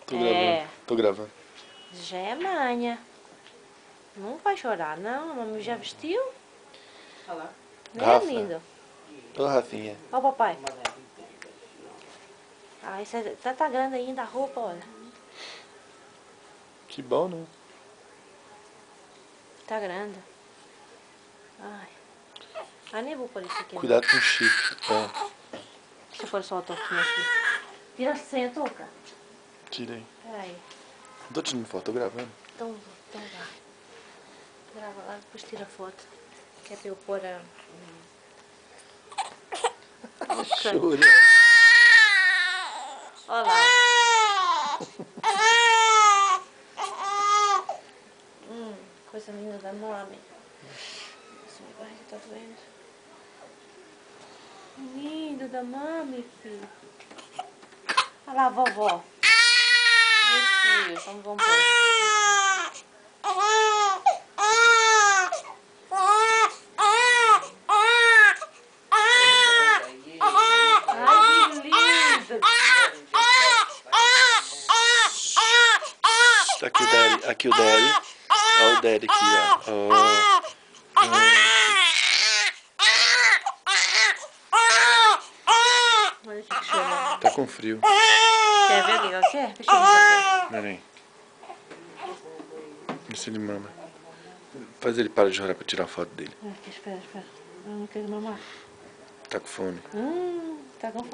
Tô gravando. Tô gravando. Já é manha. Não vai chorar, não. A mamãe já vestiu. Olha lá. Não é, Rafa. lindo? Ô, Rafinha. Ó, papai. Ah, isso tá grande ainda a roupa, olha. Que bom, né? Tá grande. Ai. Ah, nem vou pôr isso aqui. Cuidado com o chifre. É, Deixa eu pôr só o toquinho aqui. Tira a senha, Toca. tirei. Peraí. Não tô tirando foto, tô gravando. Então vai. Grava lá, depois tira a foto. Que é pra eu pôr a... Chorando. Olha lá. Coisa linda da mami. Nossa, minha barriga tá doendo. Lindo da mami, filho. Olha lá, vovó. Meu filho, vamos pôr. Ai, que lindo. Aqui o Daddy. Aqui o Daddy. Olha o Daddy aqui, ó. Olha que chama. Tá com frio. Quer ver o que ela quer? Deixa eu ver. Peraí. Vê se ele mama. Faz ele parar de chorar pra tirar foto dele. Espera. Eu não quero mamar. Tá com fome. Tá com fome.